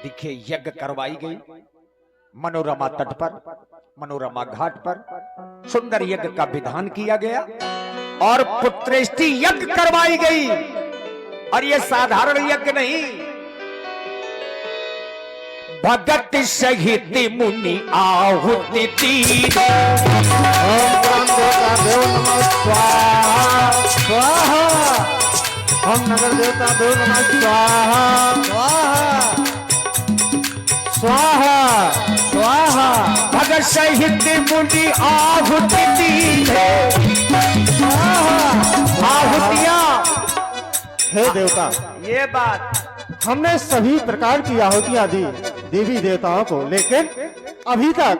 देखिए यज्ञ करवाई गई मनोरमा तट पर, मनोरमा घाट पर सुंदर यज्ञ का विधान किया गया और पुत्रेष्टि यज्ञ करवाई गई। और ये साधारण यज्ञ नहीं, भगत सहित मुनि आहुति दी। हम नगर देवता देव नमः स्वाहा स्वाहा स्वाहा। भगत सहित मुनि आहुति दी आहुतियां। हे देवता, ये बात हमने सभी प्रकार की आहुतियां दी देवी देवताओं को, लेकिन अभी तक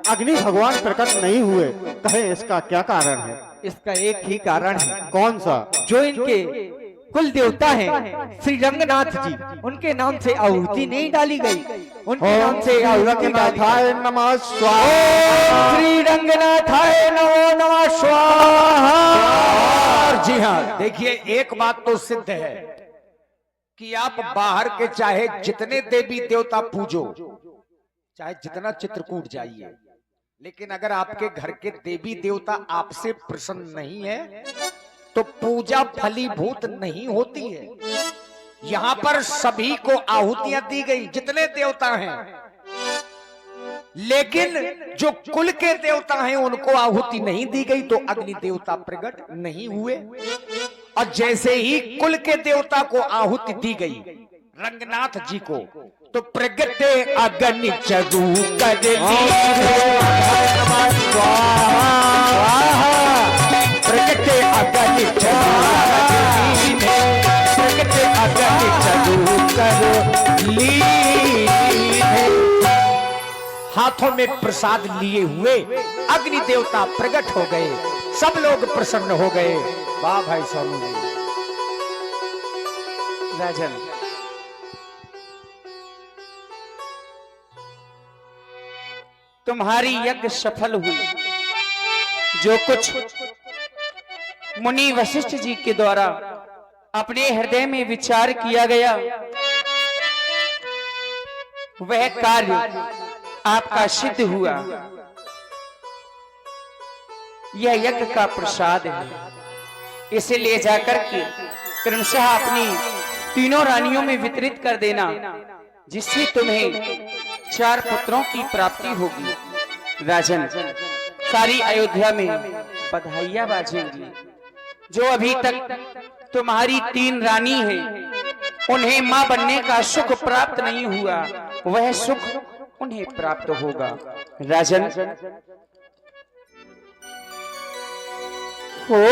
अग्नि भगवान प्रकट नहीं हुए। कहे इसका क्या कारण है? इसका एक ही कारण है, कौन सा? जो इनके कुल देवता हैं श्री रंगनाथ जी, उनके नाम से आहुति नहीं डाली गई। उनके नाम से आहुति रंगनाथाय नमः स्वाहा। श्री रंगनाथाय नमो नमः स्वाहा। जी हाँ, देखिए एक बात तो सिद्ध है कि आप बाहर के चाहे जितने देवी देवता पूजो, चाहे जितना चित्रकूट जाइए, लेकिन अगर आपके घर के देवी देवता आपसे प्रसन्न नहीं है तो पूजा फलीभूत नहीं होती है। यहां पर सभी को आहुतियां दी गई, जितने देवता हैं, लेकिन जो कुल के देवता हैं उनको आहुति नहीं दी गई, तो अग्नि देवता प्रकट नहीं हुए। और जैसे ही कुल के देवता को आहुति दी गई रंगनाथ जी को, तो प्रगटे अग्नि चरु कर प्रगटे अग्नि प्रगटे अग्नि चरु कर ली। हाथों में प्रसाद लिए हुए अग्नि देवता प्रकट हो गए, सब लोग प्रसन्न हो गए। वाह भाई सोनू जी। राजन, तुम्हारी यज्ञ सफल हुई। जो कुछ मुनि वशिष्ठ जी के द्वारा अपने हृदय में विचार किया गया, वह कार्य आपका सिद्ध हुआ। यह यज्ञ का प्रसाद है, इसे ले जाकर के क्रमशः अपनी तीनों रानियों में वितरित कर देना, जिससे तुम्हें 4 पुत्रों की प्राप्ति होगी। राजन, सारी अयोध्या में बधाइयां बाजेंगी। जो अभी तक तुम्हारी 3 रानी हैं, उन्हें मां बनने का सुख प्राप्त नहीं हुआ, वह सुख उन्हें प्राप्त होगा। राजन, हो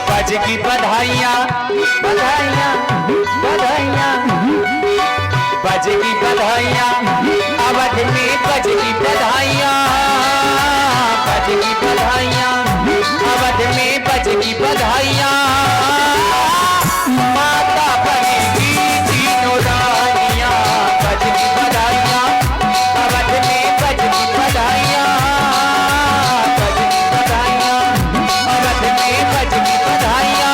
बजगी बधाइयां, अवध में बजगी बधाइयां, बजगी बधाइयां, अवध में बजगी बधाइयां। माता बनेगी तीनों रानियां, बजगी बधाइयां, अवध में बजगी बधाइयां, बजगी बधाइयां, अवध में बजगी बधाइयां।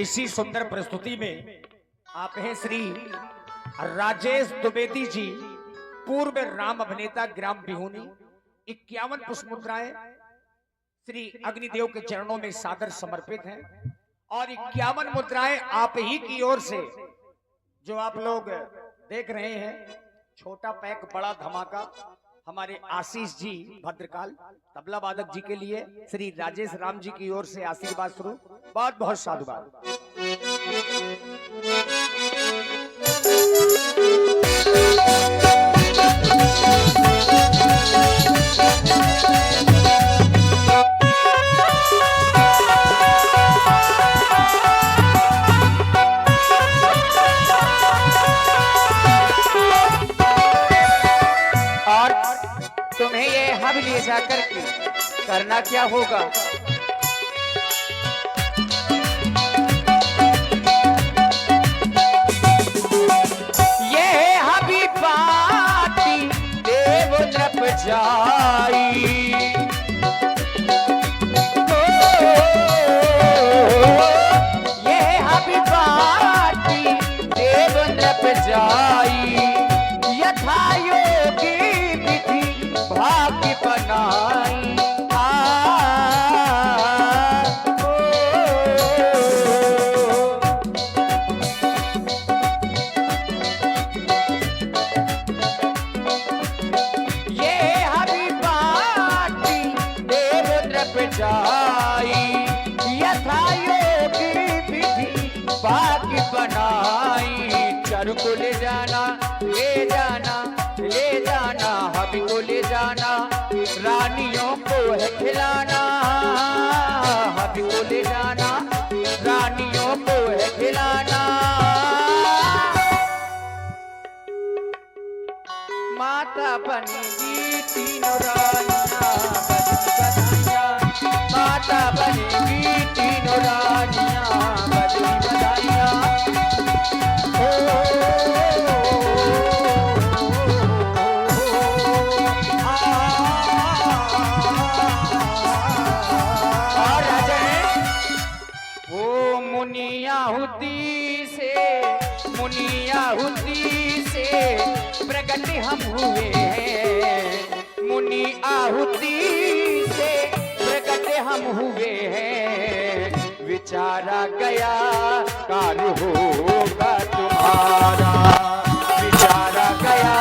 इसी सुंदर प्रस्तुति में आप हैं श्री राजेश द्विवेदी जी, पूर्व राम अभिनेता, ग्राम बिहुनी। 51 पुष्प मुद्राएं श्री अग्निदेव के चरणों में सादर समर्पित हैं और 51 मुद्राएं आप ही की ओर से जो आप लोग देख रहे हैं, छोटा पैक बड़ा धमाका, हमारे आशीष जी भद्रकाल तबला वादक जी के लिए श्री राजेश राम जी की ओर से आशीर्वाद स्वरूप बहुत बहुत साधुवाद। तुम्हें ये हब ले जाकर के करना क्या होगा? ये हबी पाती देव नप जाई, ये हबी पाती देव नप जाई, यथा योगी भाग्य बनाई। ये हरि बाटी देव द्रप जाई, यथा योगी विधि भाग्य बनाई। चरु को ले जाना, ले जाना, ले जाना, हबी को ले जाना, रानियों को है खिलाना, हबी को ले जाना, रानियों को है खिलाना। माता बनेगी तीनों रानियां बजनी बधाइयां, माता बनेगी तीनों रानियां बजनी बधाइयां। मुनि से प्रकट हम हुए हैं, मुनि आहुति से प्रकट हम हुए हैं। विचारा गया कार्य होगा तुम्हारा, विचारा गया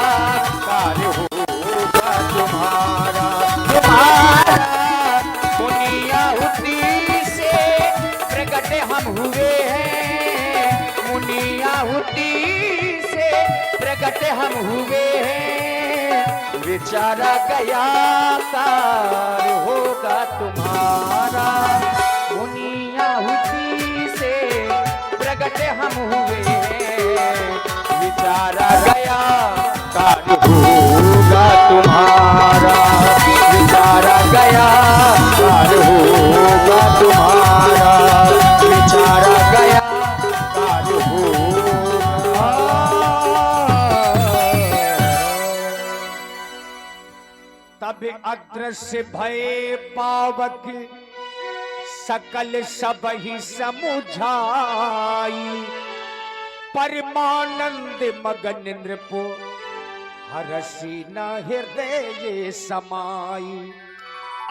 कार्य होगा तुम्हारा, तुम्हारा। मुनि आहुति से प्रकट हम हुए हैं, मुनि आहुति से प्रकट हम हुए हैं। विचारा गया कार्य होगा तुम्हारा, मुनि आहुति से प्रकट हम हुए हैं। विचारा गया कार्य होगा तुम्हारा, विचारा गया कार्य होगा तुम्हारा, विचारा गया कार्य होगा। तब अदृश्य भय पावक सकल सब ही समुझाई, परमानंद मगन नृपो हरसी न हृदय समाई।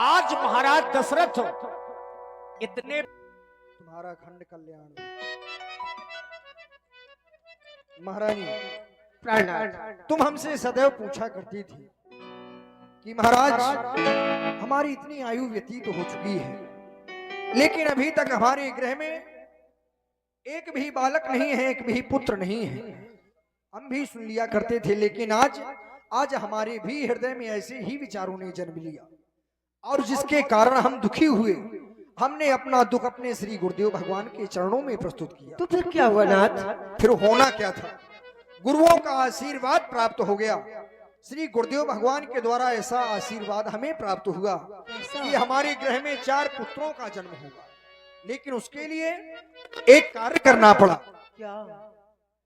आज महाराज दशरथ इतने तुम्हारा खंड कल्याण। महारानी प्राणनाथ, तुम हमसे सदैव पूछा करती थी कि महाराज हमारी इतनी आयु व्यतीत हो चुकी है, लेकिन अभी तक हमारे गृह में एक भी बालक नहीं है, एक भी पुत्र नहीं है। हम भी सुन लिया करते थे, लेकिन आज हमारे भी हृदय में ऐसे ही विचारों ने जन्म लिया, और जिसके कारण हम दुखी हुए। हमने अपना दुख अपने श्री गुरुदेव भगवान के चरणों में प्रस्तुत किया। तो फिर क्या हुआ नाथ? फिर होना क्या था, गुरुओं का आशीर्वाद प्राप्त हो गया। श्री गुरुदेव भगवान के द्वारा ऐसा आशीर्वाद हमें प्राप्त हुआ कि हमारे गृह में 4 पुत्रों का जन्म होगा, लेकिन उसके लिए एक कार्य करना पड़ा। क्या?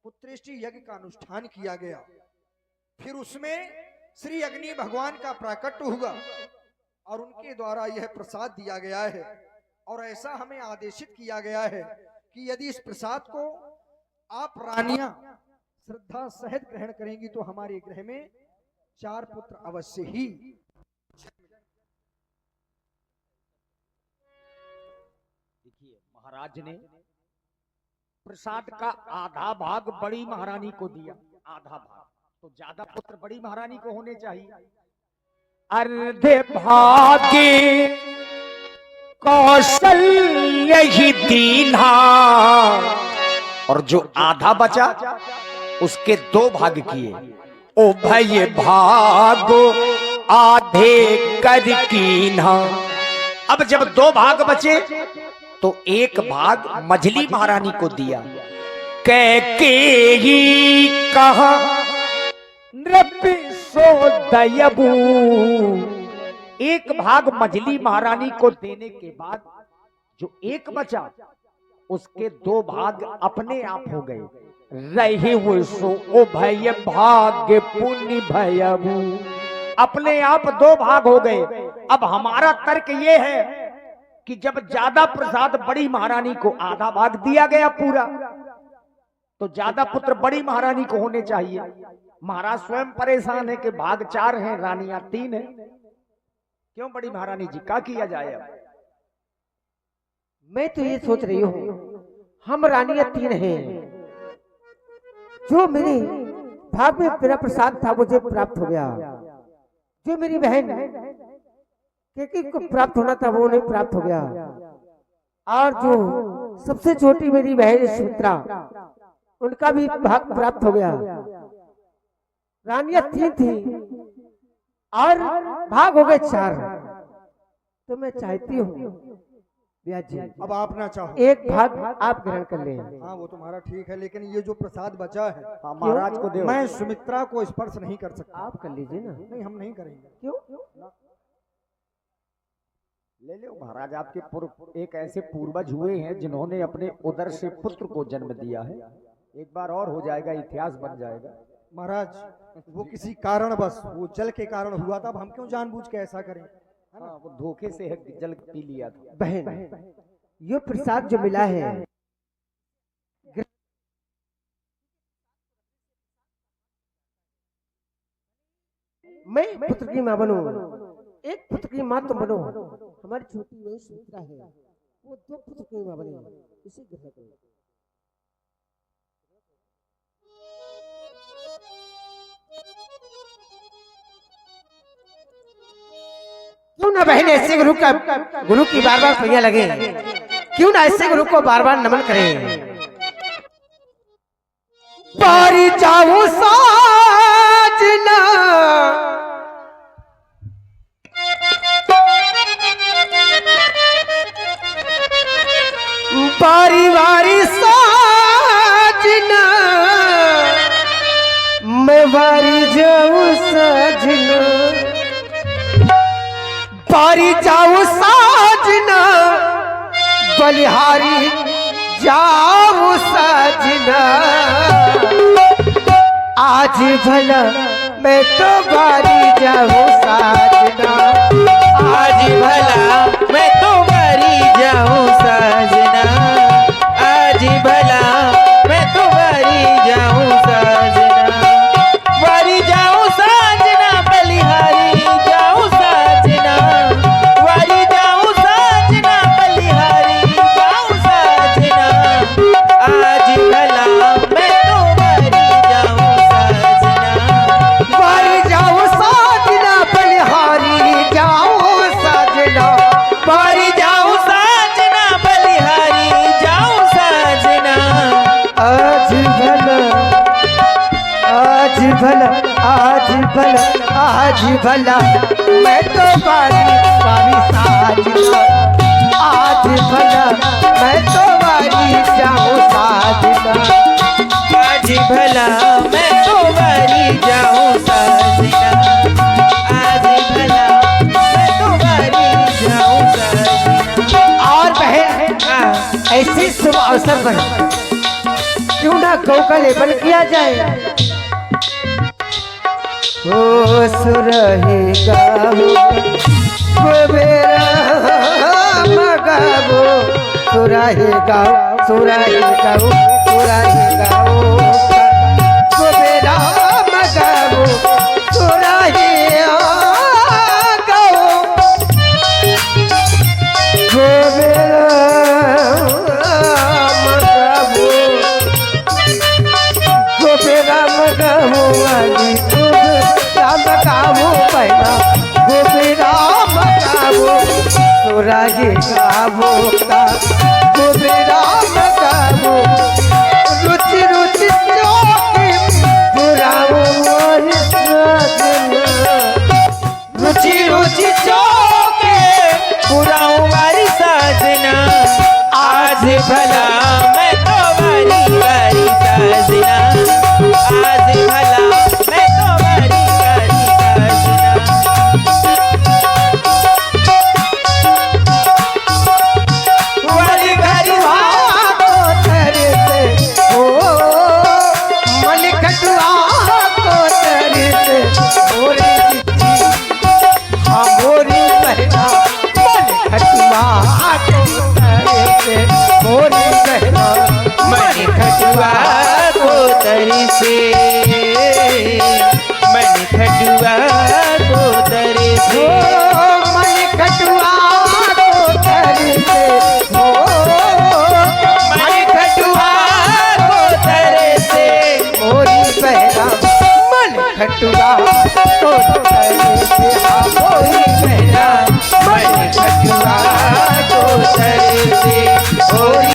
पुत्रेष्टि यज्ञ का अनुष्ठान किया गया। फिर उसमें श्री अग्नि भगवान का प्राकट्य हुआ और उनके द्वारा यह प्रसाद दिया गया है, और ऐसा हमें आदेशित किया गया है कि यदि इस प्रसाद को आप रानियां श्रद्धा सहित ग्रहण करेंगी तो हमारे गृह में 4 पुत्र अवश्य ही। देखिए महाराज ने प्रसाद का आधा भाग बड़ी महारानी को दिया, आधा भाग तो ज्यादा पुत्र बड़ी महारानी को होने चाहिए। अर्धे भागे कौशल्य ही दीन्हा, और जो आधा बचा उसके 2 भाग किए। ओ भय भागो आधे कर कीन्हा। अब जब 2 भाग बचे तो 1 भाग मझली महारानी को दिया। कैकेयी कहा नृप सो दयबू। 1 भाग मझली महारानी को देने के बाद जो 1 बचा उसके 2 भाग अपने आप हो गए। रहे वो सो ओ भय भाग्य पुण्य भयबू, अपने आप 2 भाग हो गए। अब हमारा तर्क ये है कि जब ज्यादा प्रसाद बड़ी महारानी को आधा भाग दिया गया पूरा, तो ज्यादा पुत्र बड़ी महारानी को होने चाहिए। महाराज स्वयं परेशान है कि भाग 4 हैं, रानियां 3 हैं। क्यों बड़ी महारानी जी, क्या किया जाए? अब मैं तो ये सोच रही हूँ, हम रानियां 3 हैं, जो मेरे भाग में मेरा प्रसाद था मुझे प्राप्त हो गया, जो मेरी बहन केकी को प्राप्त होना था वो उन्हें प्राप्त हो गया, और जो सबसे छोटी मेरी बहन सुमित्रा उनका भी भाग प्राप्त हो गया। रानियां 3 थी और भाग हो गए 4। तो मैं चाहती हूँ ब्याह जी, अब आप ना चाहो 1 भाग आप ग्रहण कर लें। हाँ वो तुम्हारा ठीक है, लेकिन ये जो प्रसाद बचा है महाराज को दे। मैं सुमित्रा को स्पर्श नहीं कर सकता। आप कर लीजिए ना। नहीं हम नहीं करेंगे। क्यों? ले लो महाराज, आपके एक ऐसे पूर्वज हुए हैं जिन्होंने अपने उदर से पुत्र को जन्म दिया है। एक बार और हो जाएगा, इतिहास बन जाएगा। महाराज वो किसी कारण बस वो जल के कारण हुआ था, अब हम क्यों जानबूझ के ऐसा करें? हाँ, वो धोखे से जल पी लिया था। बहन, ये प्रसाद जो मिला है मैं पुत्र की मां बनूं, 1 पुत्र की मां तुम बनो। हमारी छोटी बहन सुमित्रा है, वो 2 पुत्र की मां बने, इसी ग्रहण करो। क्यों ना बहन ऐसे गुरु की बार बार पैया लगे, क्यों ना ऐसे गुरु को बार बार नमन करें। बारी जाओ साजना बारी बारी साजना, मैं बारी जाऊं साजना, बारी जाऊं साजना, बलिहारी जाऊं साजना। आज भला मैं तो बारी जाऊं साजना, आज भला मैं तो बारी जाऊं साजना, आज भला मैं तो बारी जाऊं साजना, बारी जाऊं साजना, बलिहारी जाऊं साजना, बारी जाऊं साजना, बलिहारी जाऊं साजना, आज भला मैं तो बारी जाऊं साजना, बारी जाऊं साजना, बलिहारी जाऊं साजना, बारी जाऊं साजना, बलिहारी जाऊं साजना। आज भला आज भला आज भला आज भला मैं तो बारी बारी साजना, आज भला मैं तो बारी जाऊं साजना, आज भला मैं तो बारी जाऊं साजना, आज भला मैं तो बारी जाऊं साजना। और बहन ऐसे शुभ अवसर पर क्यों ना गौ का लेपन किया जाए। ओ सुरहेगा मगाबो सुरहेगा सुराही गाओ सुराही गाओ गोबे राम गाओ सुराही गाओ गोबे राम गाओ गोबे राम गाओ वाली राम गाओ पहला गोबे राम गाओ सुराही गाओ गोबे राम गाओ रुचि रुचि चौकी पुराओ मोर सजना रुचि रुचि चौके पुराऊं वारी साजना आज भला मैं तो वारी वारी साजना आज भला मैं तो वारी वारी साजना वारी वारी को तेरे से ओ मन खटुआ को तेरे से मोरी चिट्ठी हाँ मोरी बहना मन खटुआ को तेरे से मोरी बहना मन खटुआ को तरी से